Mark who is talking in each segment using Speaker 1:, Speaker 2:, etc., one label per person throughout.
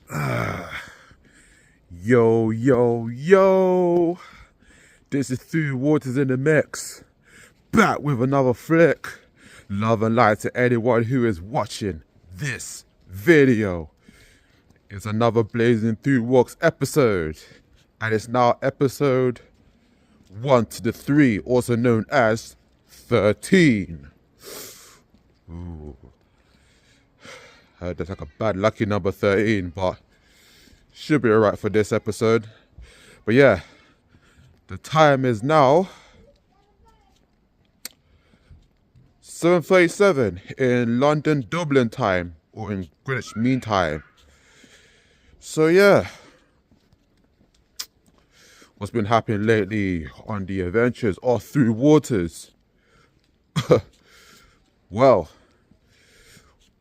Speaker 1: Yo, yo, yo. This is Thru Waters in the mix. Back with another flick. Love and light to anyone who is watching this video. It's another Blazin Thru Walks episode. And it's now episode 1 to the 3, also known as 13. Ooh. Heard that's like a bad lucky number 13, but should be alright for this episode. But yeah, the time is now 7:37 in London, Dublin time, or in Greenwich Mean Time. So yeah, what's been happening lately on the adventures of Thru Waters? Well,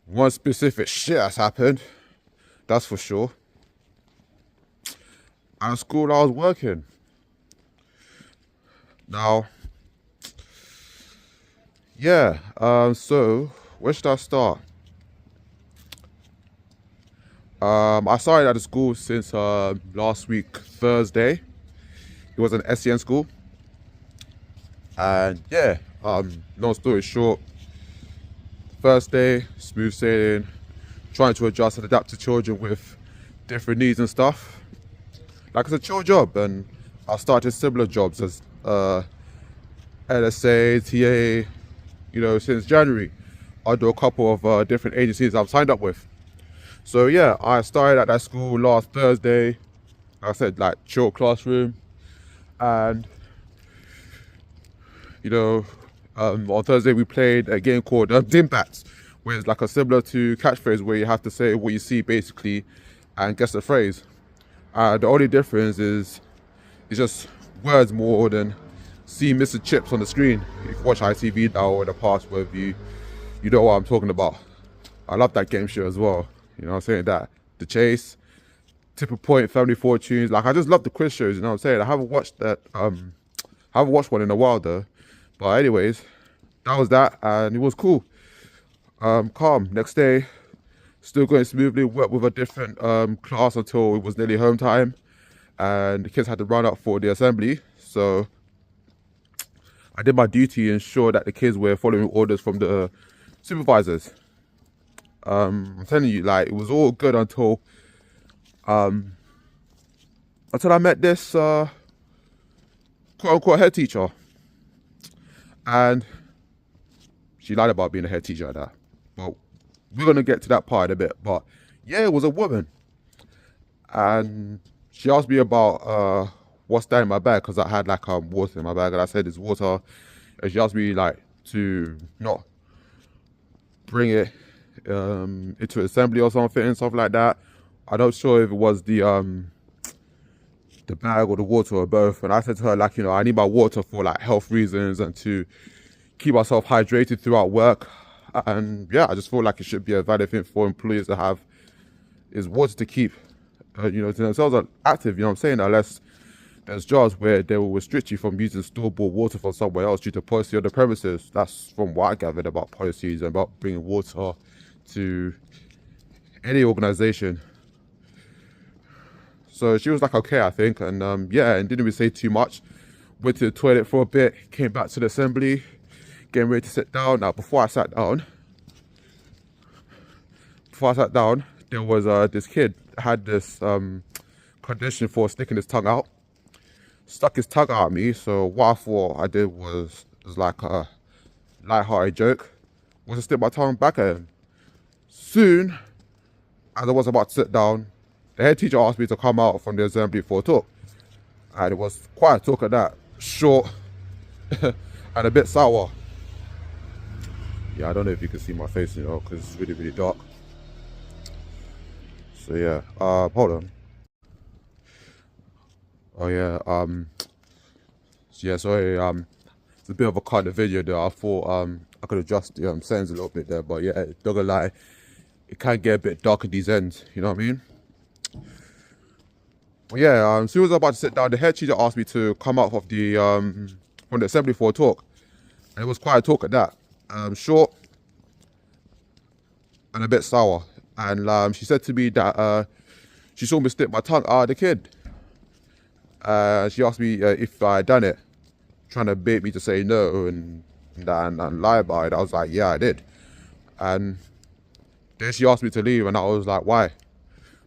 Speaker 1: one specific shit has happened, that's for sure. At school I was working. Now, yeah, so where should I start? I started at the school since last week, Thursday. It was an SEN school. And yeah, long story short, first day, smooth sailing, trying to adjust and adapt to children with different needs and stuff. Like, it's a chill job, and I started similar jobs as LSA, TA, since January. I do a couple of different agencies I've signed up with. So yeah, I started at that school last Thursday. Like I said, like, chill classroom. And, on Thursday we played a game called Dim Bats, where it's like a similar to catchphrase, where you have to say what you see basically and guess the phrase. The only difference is it's just words more than seeing Mr. Chips on the screen. If you watch ITV now or in the past, whether you know what I'm talking about. I love that game show as well. You know what I'm saying? That The Chase, Tipping Point, Family Fortunes. Like, I just love the quiz shows, you know what I'm saying? I haven't watched that, haven't watched one in a while though. But anyways, that was that, and it was cool. Calm. Next day, still going smoothly, worked with a different class until it was nearly home time, and the kids had to run up for the assembly. So I did my duty, ensure that the kids were following orders from the supervisors. I'm telling you, like, it was all good until I met this quote unquote head teacher, and she lied about being a head teacher at that. Well, we're gonna get to that part in a bit, but yeah, it was a woman, and she asked me about what's down in my bag, because I had like water in my bag, and I said it's water, and she asked me like to not bring it into assembly or something and stuff like that. I'm not sure if it was the bag or the water or both, and I said to her, like, I need my water for like health reasons and to keep myself hydrated throughout work. And yeah, I just feel like it should be a valid thing for employees to have, is water to keep to themselves active, what I'm saying, unless there's jobs where they will restrict you from using store-bought water from somewhere else due to policy on the premises. That's from what I gathered about policies and about bringing water to any organization. So she was like, okay, I think, and yeah, and didn't really say too much. Went to the toilet for a bit, came back to the assembly, getting ready to sit down. Now, before I sat down, there was this kid had this condition for sticking his tongue out. Stuck his tongue out at me. So what I thought I did was like a light-hearted joke, was to stick my tongue back at him. Soon, as I was about to sit down, the head teacher asked me to come out from the assembly for a talk. And it was quite a talk at that. Short and a bit sour. Yeah, I don't know if you can see my face, because it's really, really dark. So yeah, hold on. Oh yeah, yeah, sorry, it's a bit of a kind of video there. I thought I could adjust the settings a little bit there, but yeah, not gonna lie, it can get a bit dark at these ends, you know what I mean? But yeah, as soon as I was about to sit down, the head teacher asked me to come out of the from the assembly for a talk. And it was quite a talk at that. Short and a bit sour. And she said to me that she saw me stick my tongue out of the kid. She asked me if I had done it, trying to bait me to say no and lie about it. I was like, yeah, I did. And then she asked me to leave, and I was like, why?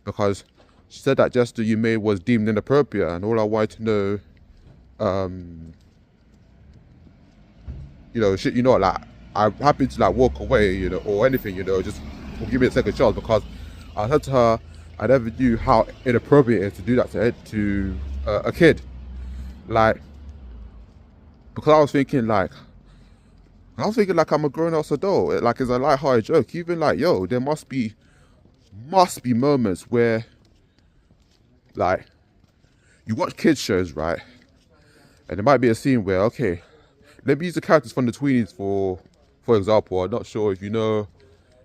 Speaker 1: Because she said that gesture you made was deemed inappropriate, and all I wanted to know, like, I'm happy to like walk away, or anything, just give me a second chance, because I said to her, I never knew how inappropriate it is to do that to a kid. Like, because I was thinking like I'm a grown-ass adult. Like, it's a light-hearted joke. Even like, yo, there must be moments where, like, you watch kids shows, right? And there might be a scene where, okay, let me use the characters from the Tweenies for example. I'm not sure if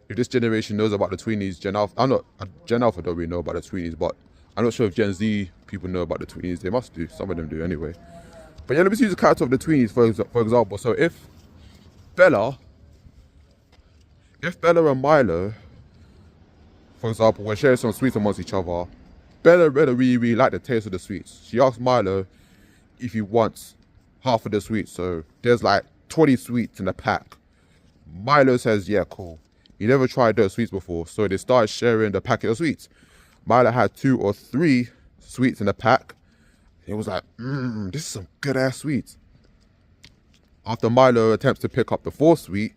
Speaker 1: if this generation knows about the Tweenies. Gen Alpha don't really know about the Tweenies, but I'm not sure if Gen Z people know about the Tweenies. They must do. Some of them do anyway. But yeah, let me use the character of the Tweenies for example. So if Bella and Milo, for example, were sharing some sweets amongst each other, Bella really, really liked the taste of the sweets. She asked Milo if he wants half of the sweets. So there's like 20 sweets in a pack. Milo says, yeah, cool. He never tried those sweets before, so they started sharing the packet of sweets. Milo had 2 or 3 sweets in the pack. It was like, this is some good ass sweets. After Milo attempts to pick up the 4th sweet,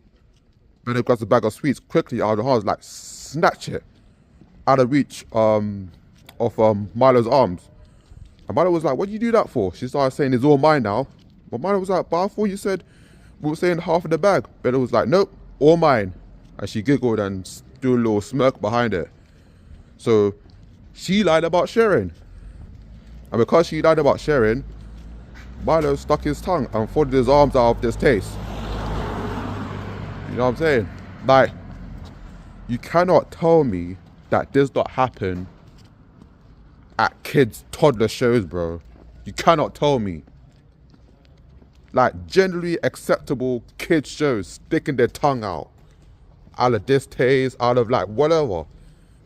Speaker 1: Bella grabs a bag of sweets quickly out of the hands, like snatch it out of reach of Milo's arms. And Milo was like, what did you do that for? She started saying, it's all mine now. But Milo was like, but I thought you said we were saying half of the bag. Bella was like, nope, all mine. And she giggled and threw a little smirk behind it. So she lied about sharing. And because she lied about sharing, Milo stuck his tongue and folded his arms out of this taste. You know what I'm saying? Like, you cannot tell me that does not happen at kids' toddler shows, bro. You cannot tell me. Like, generally acceptable kids shows, sticking their tongue out of distaste, out of like whatever,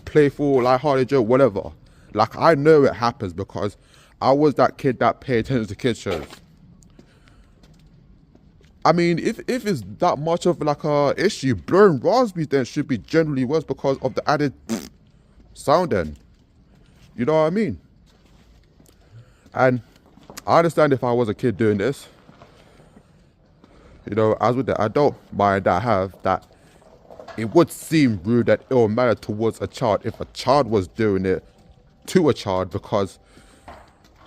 Speaker 1: playful, light-hearted joke, whatever. Like, I know it happens because I was that kid that paid attention to kids shows. I mean, if it's that much of like a issue, blowing raspberries then should be generally worse because of the added sound then. You know what I mean? And I understand if I was a kid doing this, as with the adult mind that I have, that it would seem rude and ill-mannered towards a child if a child was doing it to a child because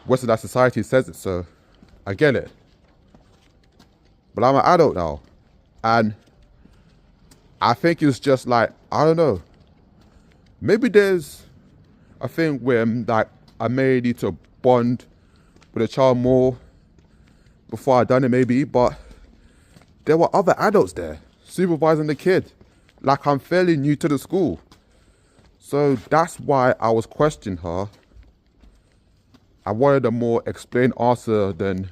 Speaker 1: Western society says it so. I get it. But I'm an adult now. And I think it's just like, I don't know. Maybe there's a thing where like I may need to bond with a child more before I done it maybe, but there were other adults there supervising the kid. Like, I'm fairly new to the school. So that's why I was questioning her. I wanted a more explained answer than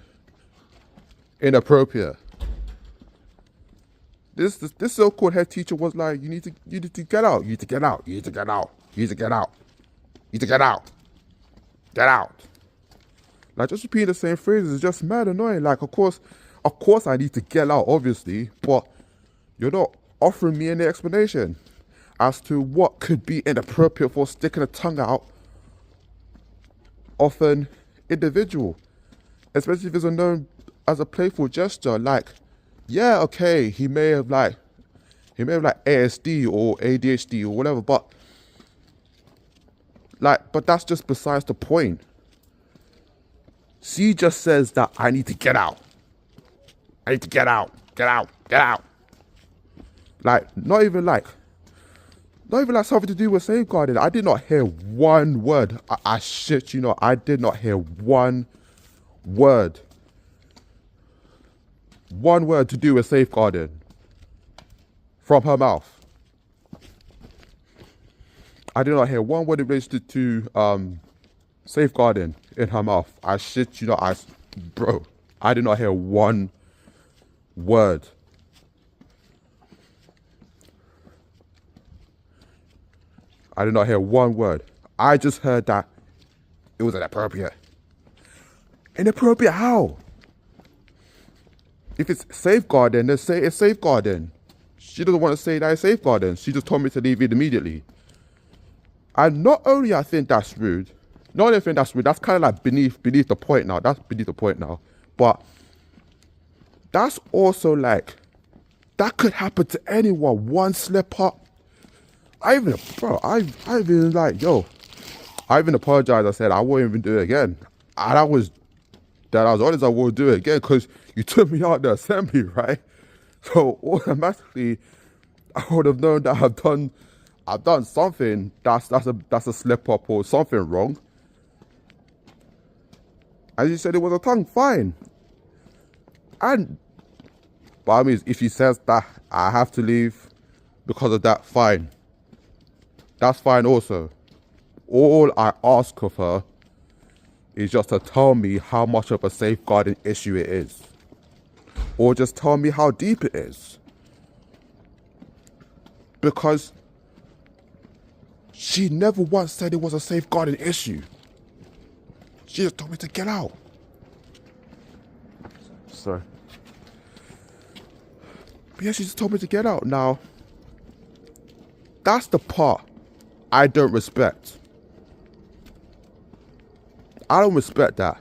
Speaker 1: inappropriate. This so-called head teacher was like, you need to get out. You need to get out. You need to get out. You need to get out. You need to get out. Get out. Like, just repeating the same phrases is just mad annoying. Like, of course I need to get out, obviously, but you're not offering me any explanation as to what could be inappropriate for sticking a tongue out of an individual, especially if it's known as a playful gesture. Like, yeah, okay, he may have like ASD or ADHD or whatever, but that's just besides the point. She just says that I need to get out. I need to get out. Get out. Get out. Like, not even like something to do with safeguarding. I did not hear one word. I shit you not. I did not hear one word. One word to do with safeguarding from her mouth. I did not hear one word in relation to safeguarding in her mouth. I shit you not. Bro, I did not hear one word. I did not hear one word. I just heard that it was inappropriate. Inappropriate how? If it's safeguarding, then say it's safeguarding. She doesn't want to say that it's safeguarding. She just told me to leave it immediately. And not only I think that's rude, not only I think that's rude, that's kind of like beneath the point now. That's beneath the point now. But that's also like, that could happen to anyone. One slip up. I even apologized. I said I won't even do it again. And I was honest, I won't do it again because you took me out the assembly, right? So automatically, I would have known that I've done something that's a slip up or something wrong. And she said it was a tongue, fine. But I mean, if she says that I have to leave because of that, fine. That's fine also. All I ask of her is just to tell me how much of a safeguarding issue it is. Or just tell me how deep it is. Because she never once said it was a safeguarding issue. She just told me to get out. Sorry. But yeah, she just told me to get out. Now, that's the part I don't respect. I don't respect that.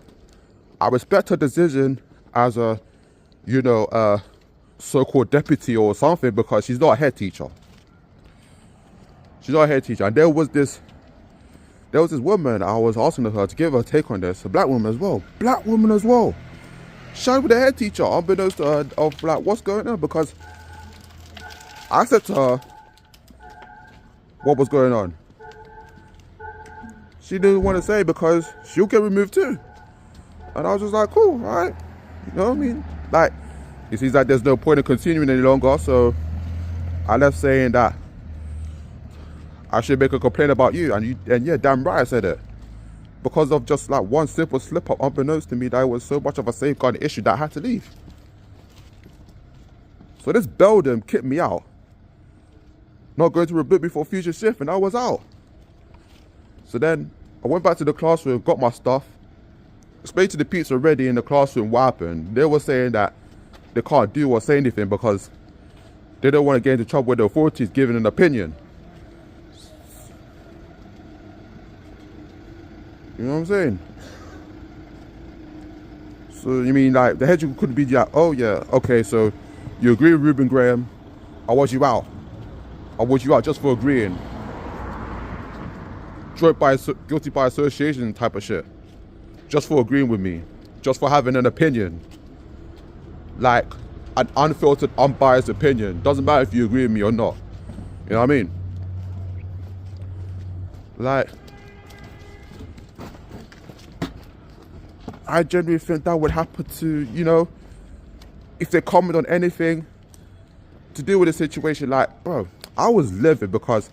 Speaker 1: I respect her decision as a, so-called deputy or something because she's not a head teacher. She's not a head teacher. And there was this woman, I was asking her to give her take on this, a black woman as well. Black woman as well. She was the head teacher, unbeknownst to her, of like, what's going on? Because I said to her, what was going on? She didn't want to say because she'll get removed too. And I was just like, cool, all right. You know what I mean? Like, it seems like there's no point in continuing any longer, so I left saying that I should make a complaint about you. And yeah, damn right I said it. Because of just like one simple slip up, unbeknownst to me, that it was so much of a safeguarding issue that I had to leave. So this Beldam kicked me out. Not going to reboot me for future shift, and I was out. So then I went back to the classroom, got my stuff, explained to the peeps already in the classroom what happened. They were saying that they can't do or say anything because they don't want to get into trouble with the authorities giving an opinion. You know what I'm saying? So you mean like the head teacher could be like, oh yeah, okay, so you agree with Ruben Graham, I want you out. I want you out just for agreeing. Guilty by association type of shit. Just for agreeing with me. Just for having an opinion. Like an unfiltered, unbiased opinion. Doesn't matter if you agree with me or not. You know what I mean? Like, I genuinely think that would happen to, if they comment on anything to do with the situation. Like, bro, I was livid because,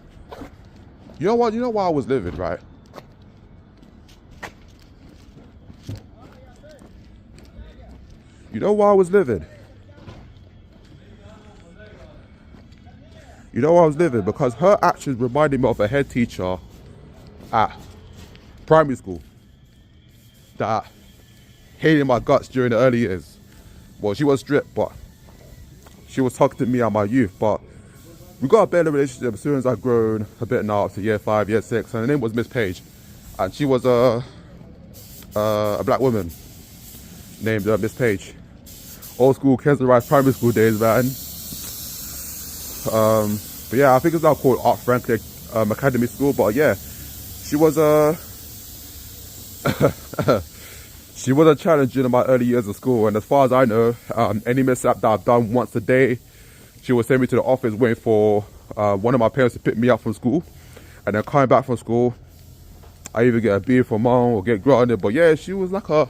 Speaker 1: you know why I was livid, right? You know why I was livid? You know why I was livid? Because her actions reminded me of a head teacher at primary school that hated my guts during the early years. Well, she was strict, but she was talking to me at my youth. But we got a better relationship as soon as I'd grown a bit now up to year 5, year 6, and her name was Miss Page. And she was a black woman named Miss Page. Old school Kensington Rise primary school days, man. But yeah, I think it's now called Art Franklin Academy School. But yeah, she was she was a challenge in my early years of school. And as far as I know, any mishap that I've done once a day, she would send me to the office waiting for one of my parents to pick me up from school. And then coming back from school, I either get a beer from mom or get grounded. But yeah, she was like a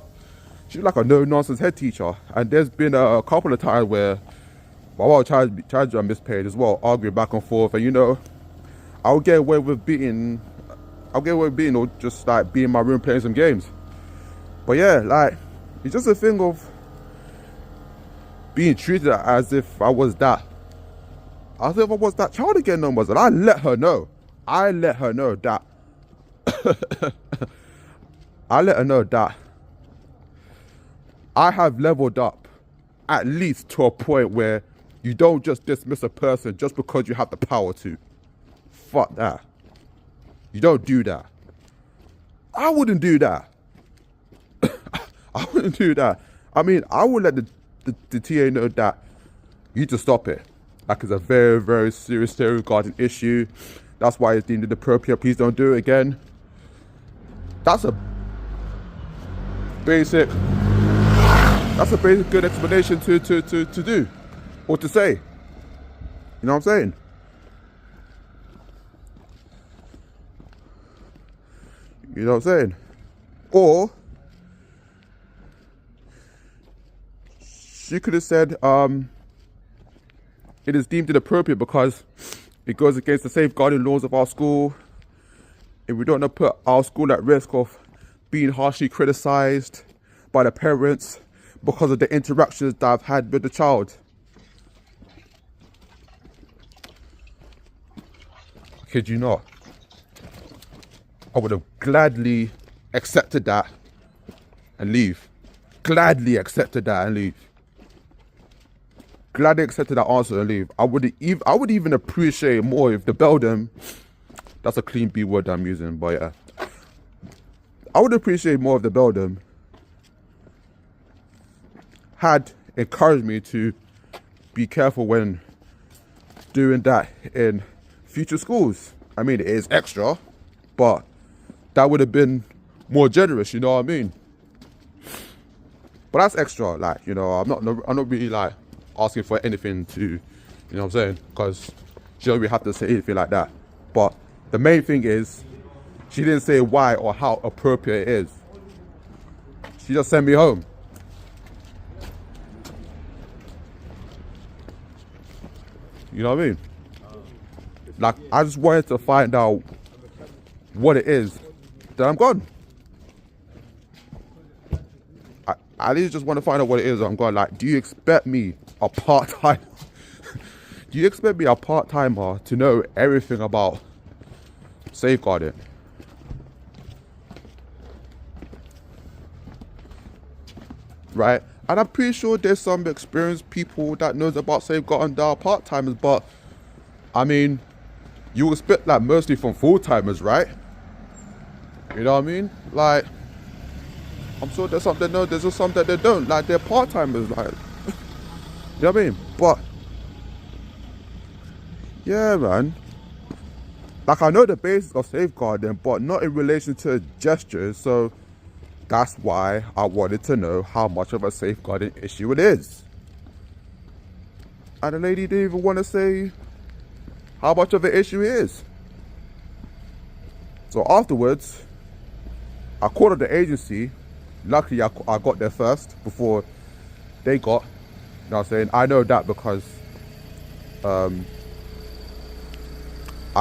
Speaker 1: no-nonsense head teacher. And there's been a couple of times where my mom tried to Miss Page as well, arguing back and forth. And I'll get away with beating or just like being in my room playing some games. But yeah, like, it's just a thing of being treated as if I was that child again almost. And I let her know that I let her know that I have leveled up at least to a point where you don't just dismiss a person just because you have the power to. Fuck that. You don't do that. I wouldn't do that. I wouldn't do that. I mean, I would let the TA know that you need to stop it. Like, it's a very, very serious safeguarding issue. That's why it's deemed inappropriate. Please don't do it again. That's a basic good explanation to do or to say. You know what I'm saying? You know what I'm saying? Or she could have said, it is deemed inappropriate because it goes against the safeguarding laws of our school, and we don't want to put our school at risk of being harshly criticized by the parents because of the interactions that I've had with the child. I kid you not. I would have gladly accepted that and leave. Gladly accepted that and leave. Gladly accepted that answer and leave. I would even appreciate more if the Beldam, that's a clean B word I'm using, but yeah. I would appreciate more if the Beldam had encouraged me to be careful when doing that in future schools. I mean, it is extra, but that would have been more generous, you know what I mean? But that's extra, like, you know, I'm not really like asking for anything to, you know what I'm saying? Because she don't really have to say anything like that. But the main thing is, she didn't say why or how appropriate it is. She just sent me home. You know what I mean? Like, I just wanted to find out what it is. Then I'm gone. I really just want to find out what it is. I'm gone. Like, do you expect me, a part-time, do you expect me, a part-timer, to know everything about safeguarding? Right? And I'm pretty sure there's some experienced people that knows about safeguarding that are part-timers, but I mean, you expect that mostly from full-timers, right? You know what I mean? Like, I'm sure there's some that know, there's just some that they don't. Like, they're part-timers, like, you know what I mean? But, yeah, man. Like, I know the basics of safeguarding, but not in relation to gestures, so that's why I wanted to know how much of a safeguarding issue it is. And the lady didn't even want to say how much of an issue it is. So afterwards, I called up the agency. Luckily, I got there first before they got. You know what I'm saying? I know that because I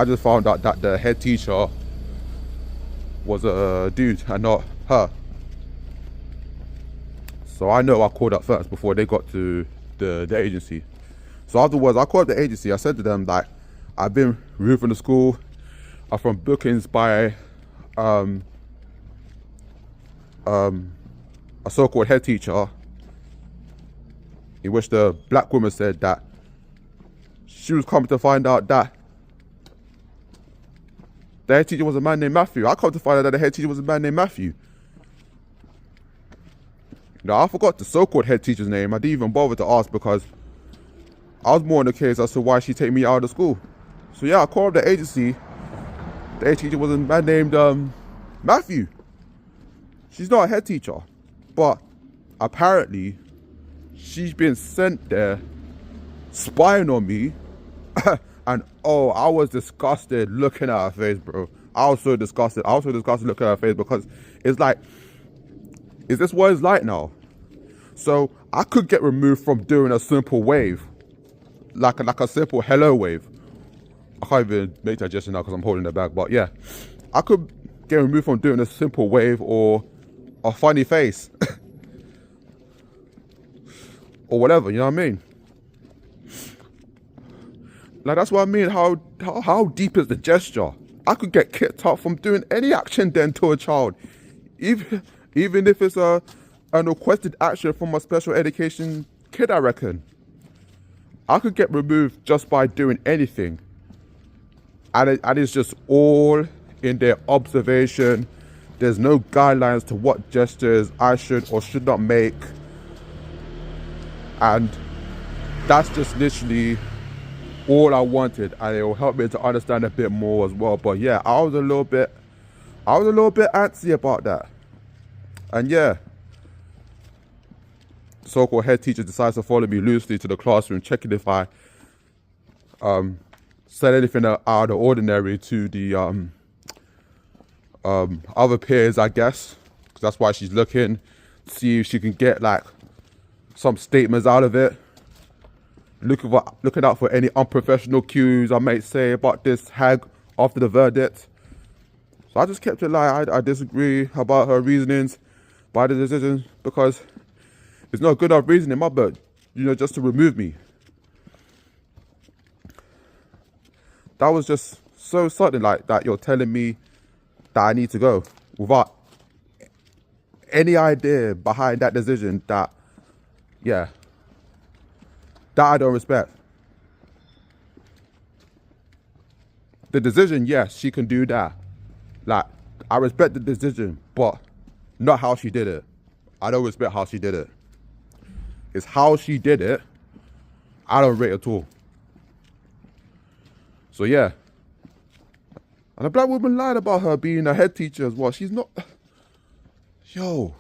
Speaker 1: just found out that the head teacher was a dude and not her. So I know I called up first before they got to the agency. So afterwards, I called up the agency. I said to them, like, I've been removed from the school. I'm from bookings by a so-called head teacher, in which the black woman said that she was coming to find out that the head teacher was a man named Matthew. I come to find out that the head teacher was a man named Matthew. Now, I forgot the so-called head teacher's name. I didn't even bother to ask because I was more on the case as to why she take me out of the school. So yeah, I called up the agency. The head teacher was a man named Matthew. She's not a head teacher, but apparently she's been sent there spying on me. And oh, I was disgusted looking at her face, bro. I was so disgusted. I was so disgusted looking at her face because it's like, is this what it's like now? So I could get removed from doing a simple wave, like a simple hello wave. I can't even make that gesture now because I'm holding it back. But yeah, I could get removed from doing a simple wave or a funny face or whatever. You know what I mean? Like, that's what I mean. How deep is the gesture? I could get kicked out from doing any action then to a child. Even if it's an requested action from a special education kid, I reckon. I could get removed just by doing anything. And it's just all in their observation. There's no guidelines to what gestures I should or should not make. And that's just literally all I wanted. And it will help me to understand a bit more as well. But yeah, I was a little bit antsy about that. And yeah, so-called head teacher decides to follow me loosely to the classroom, checking if I said anything out of the ordinary to the other peers, I guess. Because that's why she's looking, see if she can get like some statements out of it. Looking out for any unprofessional cues I might say about this hag after the verdict. So I just kept it like I disagree about her reasonings by the decision, because it's not good enough reason in my book, just to remove me. That was just so sudden, like that you're telling me that I need to go without any idea behind that decision that I don't respect. The decision, yes, she can do that. Like, I respect the decision, but not how she did it. I don't respect how she did it. It's how she did it, I don't rate at all. So yeah. And a black woman lied about her being a head teacher as well. She's not. Yo.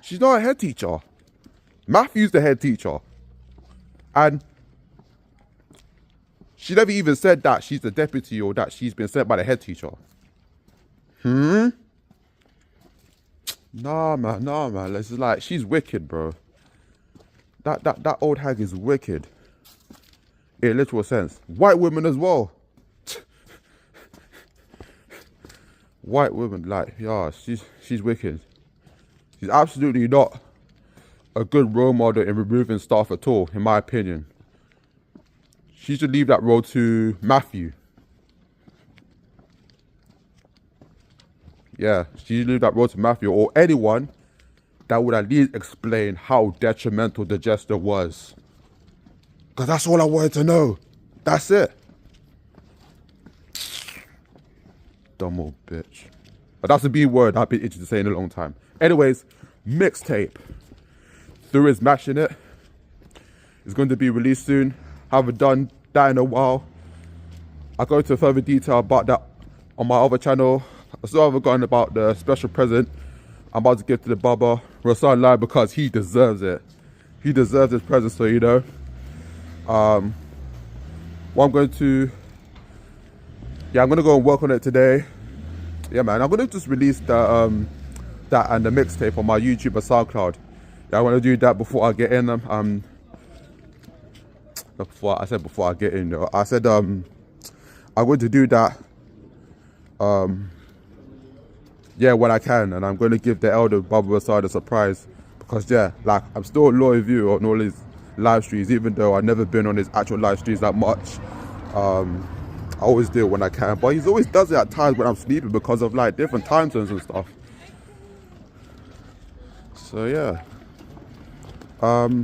Speaker 1: She's not a head teacher. Matthew's the head teacher. And she never even said that she's the deputy or that she's been sent by the head teacher. Nah, man. It's like, she's wicked, bro. That old hag is wicked. In a literal sense. White women as well. White women, like, yeah, she's wicked. She's absolutely not a good role model in removing staff at all, in my opinion. She should leave that role to Matthew. Yeah, she should leave that role to Matthew or anyone that would at least explain how detrimental the gesture was. Because that's all I wanted to know. That's it. Dumb old bitch. But that's a B word I've been itching to say in a long time. Anyways, mixtape. Thru is mashing it. It's going to be released soon. Haven't done that in a while. I'll go into further detail about that on my other channel. I still haven't gotten about the special present I'm about to give to the Baba Rasan Live, because he deserves it. He deserves this present, so I'm going to go and work on it today. Yeah, man, I'm going to just release that and the mixtape on my YouTube and SoundCloud. Yeah, I want to do that before I get in. Before I get in, though. I said I'm going to do that when I can, and I'm going to give the elder Baba Rasan a surprise, because like, I'm still a loyal viewer on all his live streams, even though I've never been on his actual live streams that much. I always do it when I can, but he always does it at times when I'm sleeping because of like different time zones and stuff. So yeah, I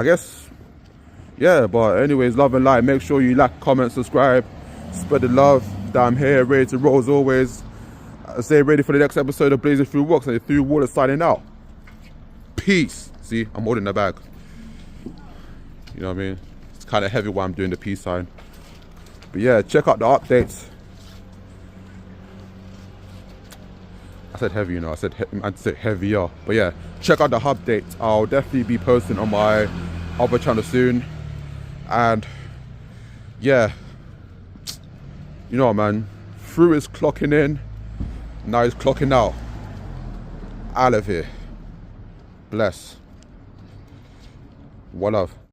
Speaker 1: guess, but anyways, love and light. Make sure you like, comment, subscribe, spread the love. That I'm here, ready to roll as always. I say ready for the next episode of Blazin Thru Walks, and Thru Water signing out. Peace. See, I'm holding the bag. You know what I mean? It's kind of heavy while I'm doing the peace sign. But yeah, check out the updates. I said heavy, I said heavier. But yeah, check out the updates. I'll definitely be posting on my other channel soon. And yeah, you know what, man, Thru is clocking in, now he's clocking out. Out of here. Bless. One love.